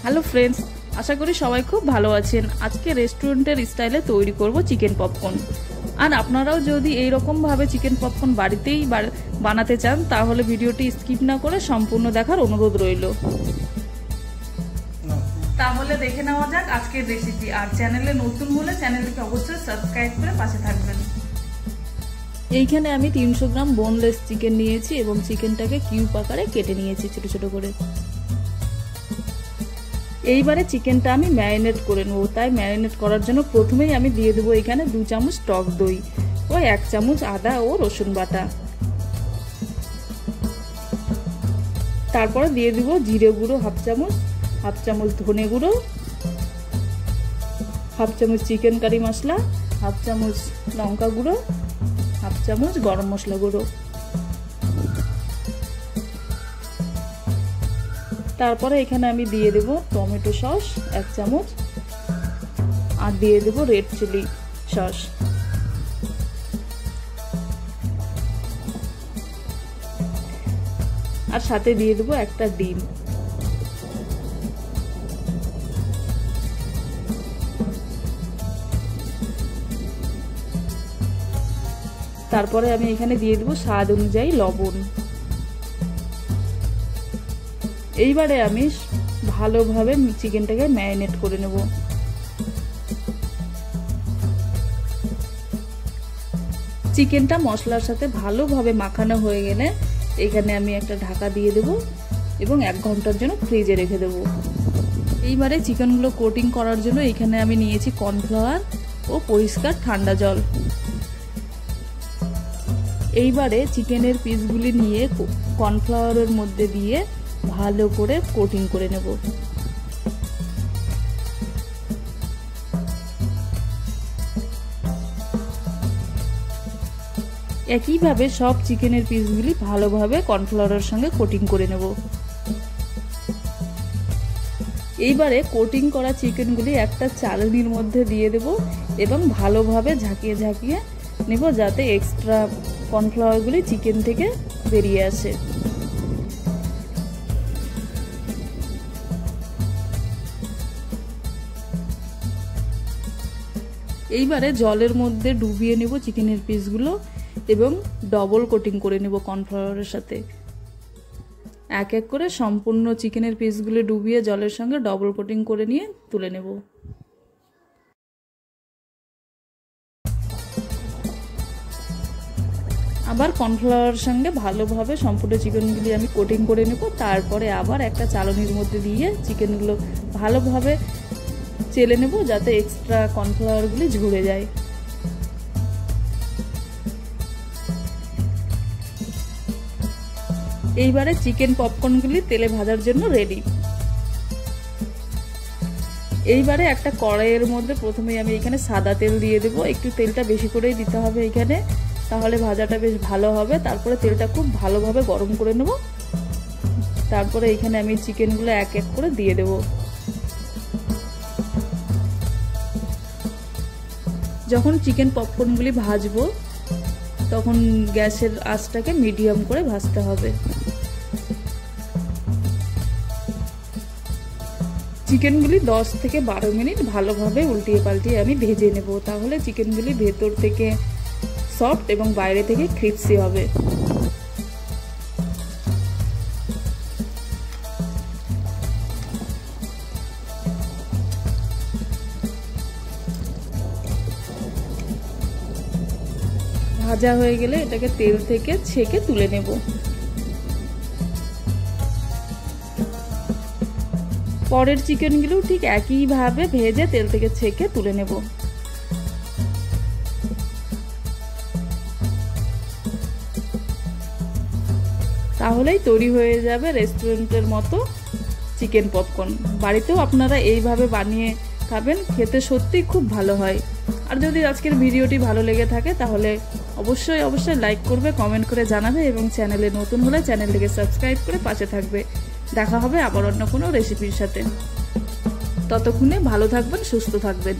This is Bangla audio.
হ্যালো ফ্রেন্ডস, আশা করি সবাই খুব ভালো আছেন। আজকে রেস্টুরেন্টের স্টাইলে তৈরি করব চিকেন পপকর্ন। আর আপনারাও যদি এই রকম ভাবে চিকেন পপকর্ন বাড়িতেই বানাতে চান তাহলে ভিডিওটি স্কিপ না করে সম্পূর্ণ দেখার অনুরোধ রইল। তাহলে দেখে নেওয়া যাক আজকের রেসিপি। আর চ্যানেলে নতুন হলে চ্যানেলটিকে অবশ্যই সাবস্ক্রাইব করে পাশে থাকবেন। এইখানে আমি 300 গ্রাম বোনলেস চিকেন নিয়েছি এবং চিকেনটাকে কিউব আকারে কেটে নিয়েছি ছোট ছোট করে। এইবারে চিকেনটা আমি ম্যারিনেট করে নেব। তাই ম্যারিনেট করার জন্য প্রথমেই আমি দিয়ে দেবো এখানে 2 চামচ টক দই ও 1 চামচ আদা ও রসুন বাটা। তারপরে দিয়ে দেবো জিরে গুঁড়ো হাফ চামচ ধনে গুঁড়ো, হাফ চামচ চিকেন কারি মশলা, হাফ চামচ লঙ্কা গুঁড়ো, হাফ চামচ গরম মশলা গুঁড়ো। তারপরে এখানে আমি দিয়ে দেব টমেটো সস 1 চামচ আর দিয়ে দেব রেড চিলি সস। আর সাথে দিয়ে দেব একটা ডিম। তারপরে আমি এখানে দিয়ে দেব স্বাদ অনুযায়ী লবণ। এইবারে আমি ভালোভাবে চিকেনটাকে ম্যারিনেট করে নেব। চিকেনটা মশলার সাথে ভালোভাবে মাখানো হয়ে গেলে এখানে আমি একটা ঢাকা দিয়ে দেব এবং 1 ঘন্টার জন্য ফ্রিজে রেখে দেব। এইবারে চিকেনগুলো কোটিং করার জন্য এখানে আমি নিয়েছি কর্নফ্লাওয়ার ও পরিষ্কার ঠান্ডা জল। এইবারে চিকেনের পিসগুলি নিয়ে কর্নফ্লাওয়ারের মধ্যে দিয়ে ভালো করে কোটিং করে নেব। একইভাবে সব চিকেনের পিসগুলি ভালোভাবে কর্নফ্লাওয়ারের সঙ্গে কোটিং করে নেব। এইবারে কোটিং করা চিকেনগুলি একটা চালনির মধ্যে দিয়ে দেব এবং ভালোভাবে ঝাঁকিয়ে ঝাঁকিয়ে নেব যাতে এক্সট্রা কর্নফ্লাওয়ারগুলি চিকেন থেকে বেরিয়ে আসে। এইবারে জলের মধ্যে ডুবিয়ে নেব চিকেনের পিসগুলো এবং ডবল কোটিং করে নেব কর্নফ্লাওয়ারের সাথে। এক এক করে সম্পূর্ণ চিকেনের পিসগুলো ডুবিয়ে জলের সঙ্গে ডবল কোটিং করে নিয়ে তুলে নেব। আবার কর্নফ্লাওয়ারের সঙ্গে ভালোভাবে সম্পূর্ণ চিকেনগুলি আমি কোটিং করে নেব। তারপরে আবার একটা চালনির মধ্যে দিয়ে চিকেনগুলো ভালোভাবে চেলে নেব যাতে এক্সট্রা কর্নফ্লাওয়ারগুলি ঝরে যায়। এইবারে চিকেন পপকর্নগুলি তেলে ভাজার জন্য রেডি। এইবারে একটা কড়াইয়ের মধ্যে প্রথমেই আমি এখানে সাদা তেল দিয়ে দেব। একটু তেলটা বেশি করেই দিতে হবে এখানে, তাহলে ভাজাটা বেশ ভালো হবে। তারপরে তেলটা খুব ভালোভাবে গরম করে নেব। তারপরে এখানে আমি চিকেনগুলো এক এক করে দিয়ে দেব। যখন চিকেন পপকর্নগুলি ভাজবো তখন গ্যাসের আঁচটাকে মিডিয়াম করে ভাজতে হবে। চিকেনগুলি 10 থেকে 12 মিনিট ভালোভাবে উল্টিয়ে পাল্টিয়ে আমি ভেজে নেব। তাহলে চিকেনগুলি ভেতর থেকে সফট এবং বাইরে থেকে ক্রিস্পি হবে। ভাজা হয়ে গেলে এটাকে তেল থেকে ছেঁকে তুলে নেব। পরের চিকেনগুলো ঠিক একইভাবে ভেজে তেল থেকে ছেঁকে তুলে নেব। তাহলেই তৈরি হয়ে যাবে রেস্টুরেন্টের মতো চিকেন পপকর্ন। বাড়িতেও আপনারা এইভাবে বানিয়ে খাবেন, খেতে সত্যিই খুব ভালো হয়। আর যদি আজকের ভিডিওটি ভালো লেগে থাকে তাহলে অবশ্যই লাইক করবে, কমেন্ট করে জানাবে এবং চ্যানেলে নতুন হলে চ্যানেলটিকে সাবস্ক্রাইব করে পাশে থাকবে। দেখা হবে আবার অন্য কোনো রেসিপির সাথে। ততক্ষণে ভালো থাকবেন, সুস্থ থাকবেন।